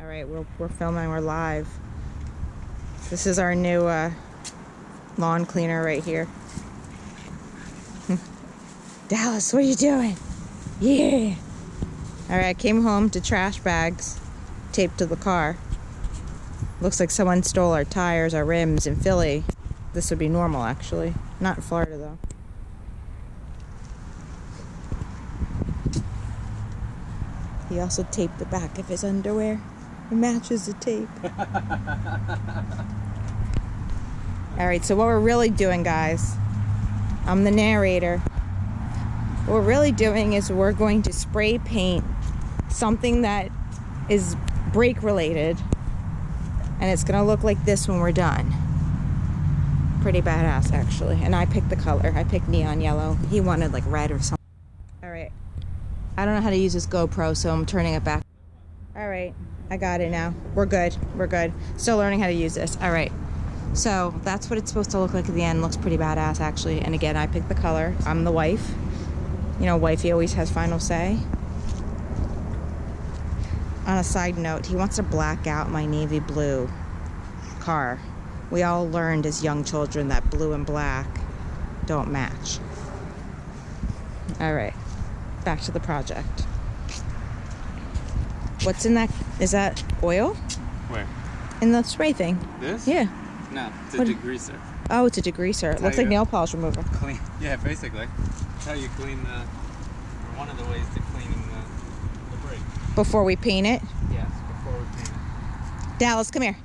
All right, we're filming, we're live. This is our new lawn cleaner right here. Dallas, what are you doing? Yeah. All right, I came home to trash bags taped to the car. Looks like someone stole our tires, our rims in Philly. This would be normal, actually. Not in Florida, though. He also taped the back of his underwear. It matches the tape. All right, so what we're really doing, guys, I'm the narrator. What we're really doing is we're going to spray paint something that is brake related, and it's gonna look like this when we're done. Pretty badass, actually. And I picked the color. I picked neon yellow. He wanted like red or something. All right, I don't know how to use this GoPro, so I'm turning it back. All right, I got it now. We're good, we're good. Still learning how to use this. All right, so that's what it's supposed to look like at the end. Looks pretty badass, actually. And again, I picked the color. I'm the wife. You know, wifey always has final say. On a side note, he wants to black out my navy blue car. We all learned as young children that blue and black don't match. All right, back to the project. What's in that? Is that oil? Where? In the spray thing. This? Yeah. No, it's a degreaser. Oh, it's a degreaser. It looks like nail polish remover. Clean. Yeah, basically. That's how you clean the, or one of the ways to clean the brake. Before we paint it? Yes, before we paint it. Dallas, come here.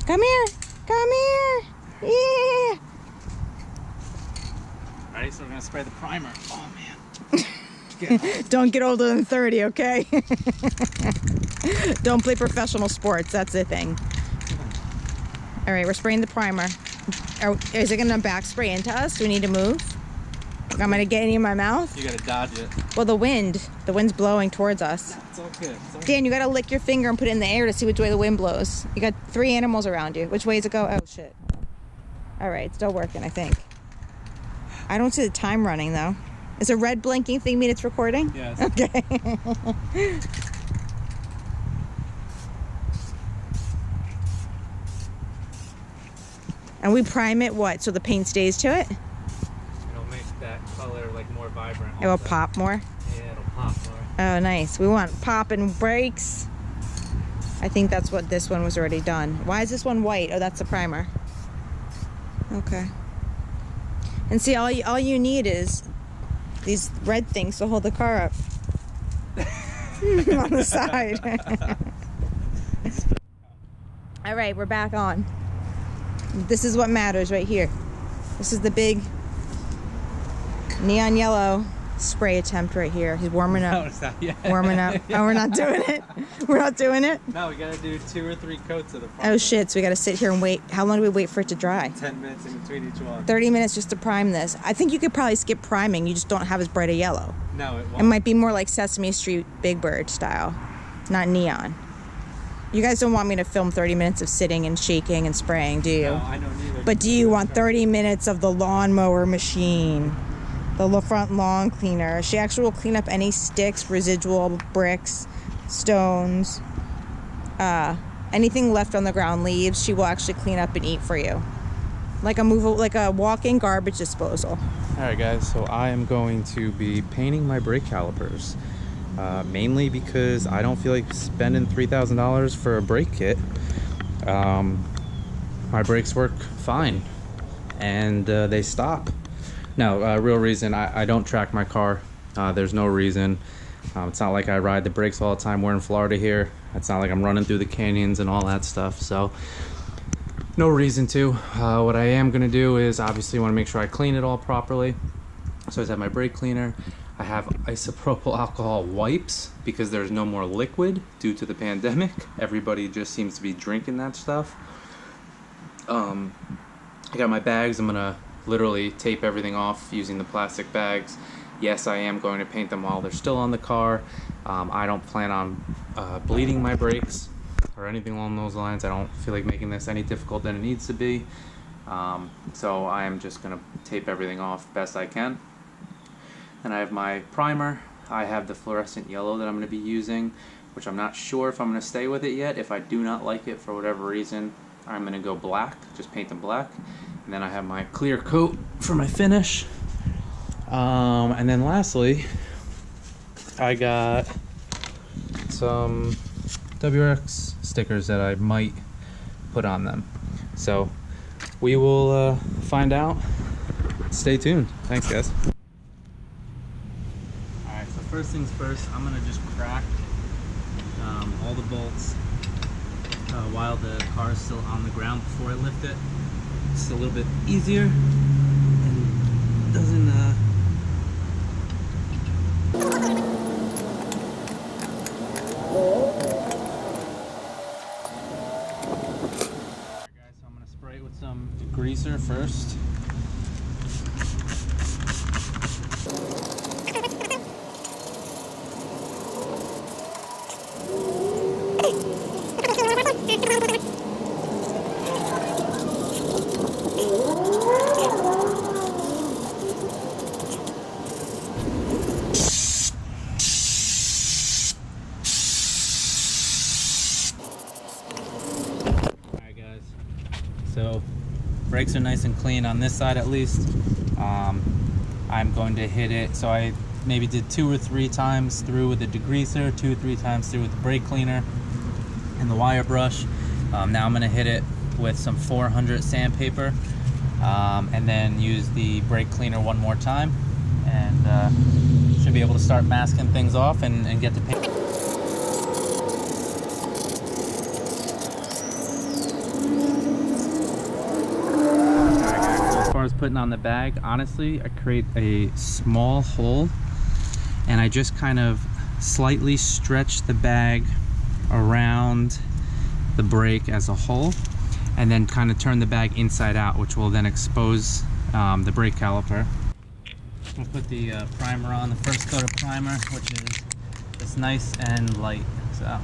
Come here. Come here. Yeah. Alright, so we're going to spray the primer. Oh, man. Don't get older than 30, okay? Don't play professional sports. That's the thing. All right, we're spraying the primer. Is it going to back spray into us? Do we need to move? I'm going to get any in my mouth? You got to dodge it. Well, the wind's blowing towards us. It's all good. It's all Dan, you got to lick your finger and put it in the air to see which way the wind blows. You got 3 animals around you. Which way does it go? Oh, shit. All right, it's still working, I think. I don't see the time running, though. Is a red blinking thing mean it's recording? Yes. Okay. And we prime it what? So the paint stays to it? It'll make that color like more vibrant. It will pop more? Yeah, it'll pop more. Oh, nice. We want pop and brakes. I think that's what this one was already done. Why is this one white? Oh, that's the primer. Okay. And see, all you need is these red things to hold the car up on the side. All right, we're back on. This is what matters right here. This is the big neon yellow spray attempt right here. He's warming up. No, it's not yet. Warming up. Oh, we're not doing it? We're not doing it? No, we gotta do 2 or 3 coats of the primer. Oh shit, so we gotta sit here and wait. How long do we wait for it to dry? 10 minutes in between each one. 30 minutes just to prime this. I think you could probably skip priming. You just don't have as bright a yellow. No, it won't. It might be more like Sesame Street Big Bird style, not neon. You guys don't want me to film 30 minutes of sitting and shaking and spraying, do you? No, I don't either. But do you want 30 minutes of the lawnmower machine? The front lawn cleaner. She actually will clean up any sticks, residual bricks, stones, anything left on the ground, leaves. She will actually clean up and eat for you, like a walk-in garbage disposal. All right, guys. So I am going to be painting my brake calipers, mainly because I don't feel like spending $3,000 for a brake kit. My brakes work fine, and they stop. No, real reason, I don't track my car. There's no reason. It's not like I ride the brakes all the time. We're in Florida here. It's not like I'm running through the canyons and all that stuff. So no reason to. What I am going to do is obviously want to make sure I clean it all properly. So I have my brake cleaner. I have isopropyl alcohol wipes because there's no more liquid due to the pandemic. Everybody just seems to be drinking that stuff. I got my bags. I'm going to literally tape everything off using the plastic bags. Yes, I am going to paint them while they're still on the car. I don't plan on bleeding my brakes or anything along those lines. I don't feel like making this any difficult than it needs to be. So I am just going to tape everything off best I can. And I have my primer. I have the fluorescent yellow that I'm going to be using, which I'm not sure if I'm going to stay with it yet. If I do not like it for whatever reason, I'm going to go black, just paint them black. And then I have my clear coat for my finish. And then lastly, I got some WRX stickers that I might put on them. So we will find out. Stay tuned. Thanks, guys. Alright, so first things first, I'm going to just crack all the bolts while the car is still on the ground before I lift it. It's a little bit easier and doesn't Alright guys, so I'm going to spray it with some degreaser first. So brakes are nice and clean on this side at least. I'm going to hit it, so I maybe did 2 or 3 times through with the degreaser, 2 or 3 times through with the brake cleaner and the wire brush. Now I'm going to hit it with some 400 sandpaper and then use the brake cleaner one more time, and should be able to start masking things off and get the paint. As putting on the bag, honestly, I create a small hole and I just kind of slightly stretch the bag around the brake as a whole, and then kind of turn the bag inside out, which will then expose the brake caliper. We'll put the primer on, the first coat of primer, which is just nice and light. So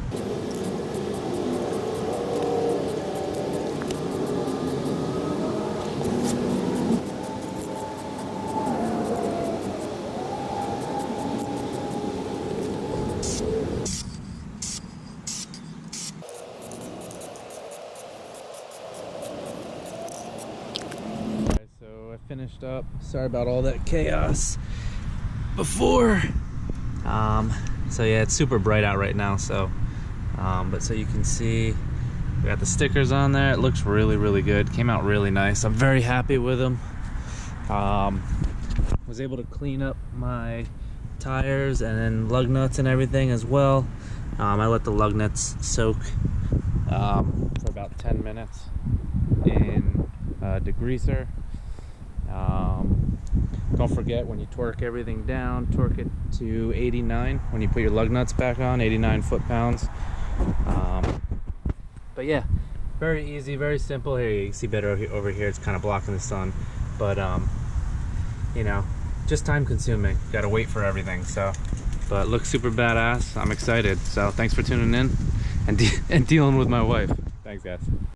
finished up. Sorry about all that chaos before. So yeah, it's super bright out right now, so but so you can see we got the stickers on there. It looks really good. Came out really nice. I'm very happy with them. Was able to clean up my tires and then lug nuts and everything as well. I let the lug nuts soak for about 10 minutes in degreaser. Don't forget, when you torque everything down, torque it to 89 when you put your lug nuts back on, 89 foot-pounds. But yeah, very easy, very simple. Here you can see better over here, it's kind of blocking the sun, but you know, just time consuming. Gotta wait for everything. So but looks super badass. I'm excited. So thanks for tuning in and dealing with my wife. Thanks guys.